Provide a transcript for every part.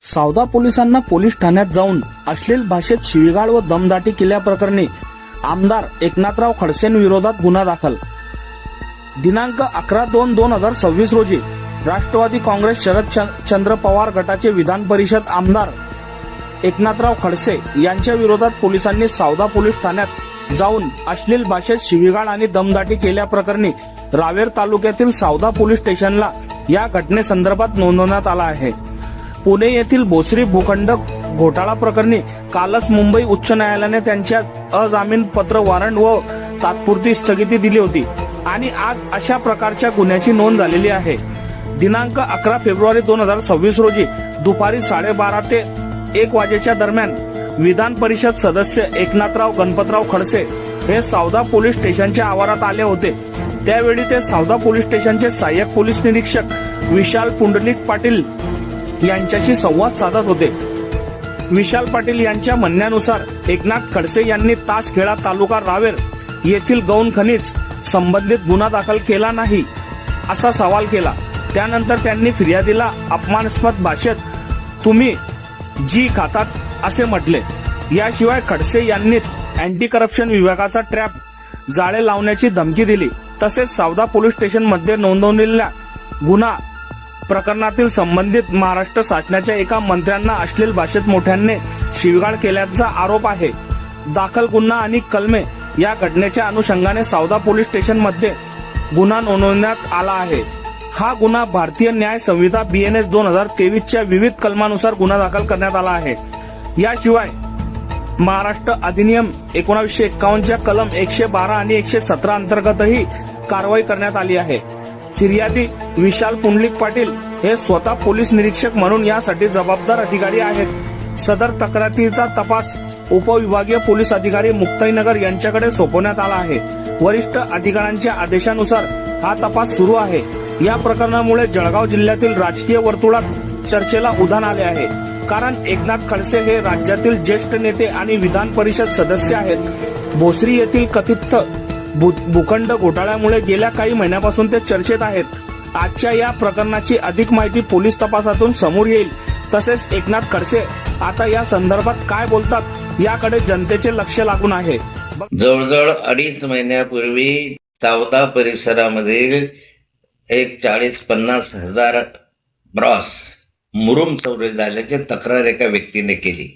सावदा पोलिसांना पोलीस ठाण्यात जाऊन अश्लील भाषेत शिवीगाळ व दमदाटी केल्याप्रकरणी आमदार एकनाथराव खडसेंविरोधात गुन्हा दाखल. दिनांक 11/2/2026 रोजी राष्ट्रवादी काँग्रेस शरदचंद्र पवार गटाचे विधान परिषद आमदार एकनाथराव खडसे यांच्या विरोधात पोलिसांनी सावदा पोलीस ठाण्यात जाऊन अश्लील भाषेत शिवीगाळ आणि दमदाटी केल्याप्रकरणी रावेर तालुक्यातील सावदा पोलीस स्टेशनला या घटनेसंदर्भात नोंदवण्यात आला आहे. पुणे येथील भोसरी भूखंड घोटाळा प्रकरणी कालच मुंबई उच्च न्यायालयाने त्यांच्या अजामीन पत्र वॉरंट व तात्पुरती स्थगिती दिली होती आणि आज अशा प्रकारच्या गुन्ह्याची नोंद झालेली आहे. दिनांक 11 फेब्रुवारी 2026 रोजी दुपारी 12:30 ते 1 वाजेच्या दरम्यान विधान परिषद सदस्य एकनाथराव गणपतराव खडसे हे सावदा पोलीस स्टेशनच्या आवारात आले होते. त्यावेळी ते सावदा पोलीस स्टेशनचे सहाय्यक पोलीस निरीक्षक विशाल पुंडलिक पाटील यांच्याशी संवाद साधत होते. विशाल पाटील यांच्या म्हणण्यानुसार एकनाथ खडसे यांनी तासखेडा तालुका रावेर येथील गौण खनिज संबंधित गुन्हा दाखल केला नाही असा सवाल केला. त्यानंतर त्यांनी फिर्यादीला अपमानास्पद भाषेत तुम्ही जी खातात असे म्हटले. याशिवाय खडसे यांनी अँटी करप्शन विभागाचा ट्रॅप जाळे लावण्याची धमकी दिली. तसेच सावदा पोलीस स्टेशन मध्ये नोंदवलेल्या गुन्हा प्रकरणातील संबंधित महाराष्ट्र शासनाच्या एका मंत्र्यांना अश्लील भाषेत मोठ्याने शिवीगाळ केल्याचा आरोप आहे. दाखल गुन्हा आणि कलमे या घटनेच्या अनुषंगाने सावदा पोलीस स्टेशन मध्ये गुन्हा नोंदवण्यात आला आहे. हा गुन्हा भारतीय न्याय संहिता BNS 2023 च्या विविध कलमानुसार गुन्हा दाखल करण्यात आला आहे. याशिवाय महाराष्ट्र अधिनियम 1951 च्या कलम 112 आणि 117 अंतर्गतही कारवाई करण्यात आली आहे. फिर्यादी विशाल पुंडलिक पाटील हे स्वतः पोलीस निरीक्षक म्हणून यासाठी जबाबदार अधिकारी आहेत. सदर तक्रारीचा तपास उपविभागीय पोलीस अधिकारी मुक्ताईनगर यांच्याकडे सोपवण्यात आला आहे. वरिष्ठ अधिकाऱ्यांच्या आदेशानुसार हा तपास सुरू आहे. या प्रकरणामुळे जळगाव जिल्ह्यातील राजकीय वर्तुळात चर्चेला उधाण आले आहे. कारण एकनाथ खडसे हे राज्यातील ज्येष्ठ नेते आणि विधान परिषद सदस्य आहेत. भोसरी येथील कथित भूखंड घोटाळ्यामुळे गेल्या काही महिन्यापासून ते चर्चेत आहेत. आजच्या या प्रकरणाची अधिक माहिती पोलीस तपासातून समोर येईल. तसेच एकनाथ खडसे आता या संदर्भात काय बोलतात याकडे जनतेचे लक्ष लागून आहे. जवळजवळ 2.5 महिन्यापूर्वी सावदा परिसरामध्ये एक 40-50 हजार ब्रॉस मुरुम चोरी झाल्याची तक्रार एका व्यक्तीने केली.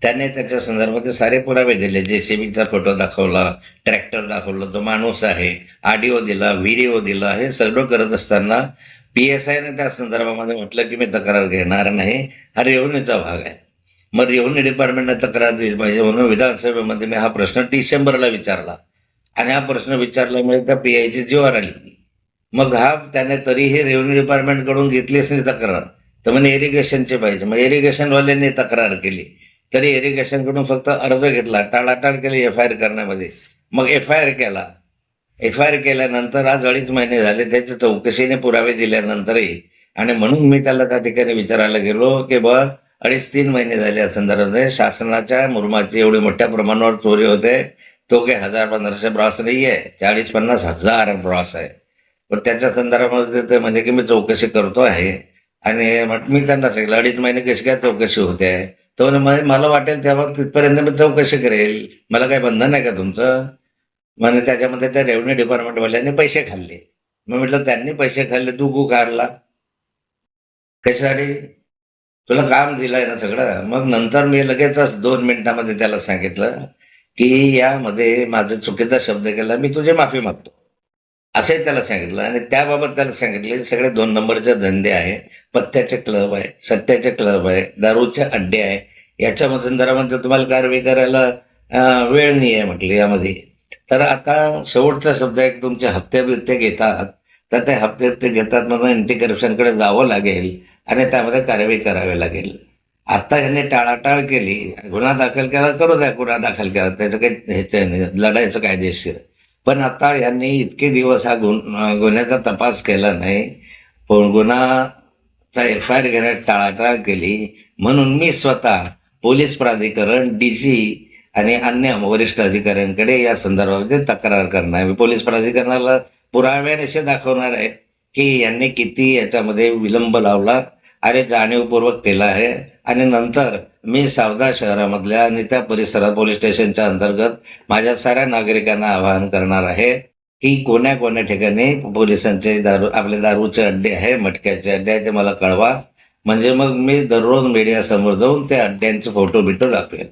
त्याने त्याच्या संदर्भात सारे पुरावे दिले. JCBचा फोटो दाखवला, ट्रॅक्टर दाखवला, तो माणूस आहे, ऑडिओ दिला, व्हिडिओ दिला. हे सगळं करत असताना PSIने त्या संदर्भामध्ये म्हटलं की मी तक्रार घेणार नाही, हा रेव्हन्यूचा भाग आहे. मग रेव्हन्यू डिपार्टमेंटने तक्रार दिली पाहिजे म्हणून विधानसभेमध्ये मी हा प्रश्न डिसेंबरला विचारला आणि हा प्रश्न विचारल्यामुळे त्या PIची जीवावर आली. मग त्याने तरीही रेव्हन्यू डिपार्टमेंटकडून घेतलीच नाही तक्रार, तर म्हणे इरिगेशनचे पाहिजे. मग इरिगेशनवाल्यांनी तक्रार केली तरी इरिगेशनकडून फक्त अर्ज घेतला, टाळाटाळ केली FIR करण्यामध्ये. मग FIR केला. FIR केल्यानंतर आज 2.5 महिने झाले. त्याच्या चौकशीने पुरावे दिल्यानंतरही आणि म्हणून मी त्याला त्या ठिकाणी विचारायला गेलो की 2.5-3 महिने झाले या संदर्भात शासनाच्या मुरुमाची एवढी मोठ्या प्रमाणावर चोरी होते. तो काही 1000-1500 ब्रॉस नाही आहे, 40-50 हजार ब्रॉस आहे. पण त्याच्या संदर्भामध्ये ते म्हणजे की मी चौकशी करतो आहे. आणि मी त्यांना सांगितलं 2.5 महिने कशी काय चौकशी होते आहे. तो मला वाटेल तेव्हा तिथपर्यंत मी चौकशी करेल, मला काही बंधन आहे का तुमचं. म्हणजे त्याच्यामध्ये त्या रेव्हन्यू डिपार्टमेंटवाल्यांनी पैसे खाल्ले. मग म्हटलं त्यांनी पैसे खाल्ले, तू गुकारला कशासाठी, तुला काम दिलंय ना सगळं. मग नंतर मी लगेचच 2 मिनिटांमध्ये त्याला सांगितलं की यामध्ये माझा चुकीचा शब्द केला, मी तुझी माफी मागतो असंही त्याला सांगितलं. आणि त्याबाबत त्याला सांगितले सगळे 2 नंबरचे धंदे आहे, पत्त्याचे क्लब आहे, सट्ट्याचे क्लब आहे, दारूचे अड्डे आहे. याच्या संदर्भामध्ये तुम्हाला कारवाई करायला वेळ नाही आहे म्हटले यामध्ये. तर आता शेवटचा शब्द आहे, तुमचे हप्ते बिप्ते घेतात तर ते हप्ते घेतात म्हणून अँटी करप्शनकडे जावं लागेल आणि त्यामध्ये कारवाई करावी लागेल. आता यांनी टाळाटाळ केली, गुन्हा दाखल केला, करू द्या गुन्हा दाखल केला, त्याचं काही लढायचं कायदेशीर. पण आता यांनी इतके दिवस हा गुन्ह्याचा तपास केला नाही, पण गुन्हाचा FIR घेण्यात टाळाटाळ केली. म्हणून मी स्वतः पोलीस प्राधिकरण, DG आणि अन्य वरिष्ठ अधिकाऱ्यांकडे या संदर्भामध्ये तक्रार करणार आहे. पोलीस प्राधिकरणाला पुराव्यानिशी दाखवणार आहे की यांनी किती याच्यामध्ये विलंब लावला आणि जाणीवपूर्वक केला आहे. आणि नंतर मी सावदा शहरामधल्या आणि त्या परिसरात पोलीस स्टेशनच्या अंतर्गत माझ्या साऱ्या नागरिकांना आवाहन करणार आहे की कोण्या कोण्या ठिकाणी पोलिसांचे आपले दारूचे अड्डे आहे, मटक्याचे अड्डे आहे, ते मला कळवा. म्हणजे मग मी दररोज मीडिया समोर जाऊन त्या अड्ड्यांचे फोटो बिटो दाखवेन.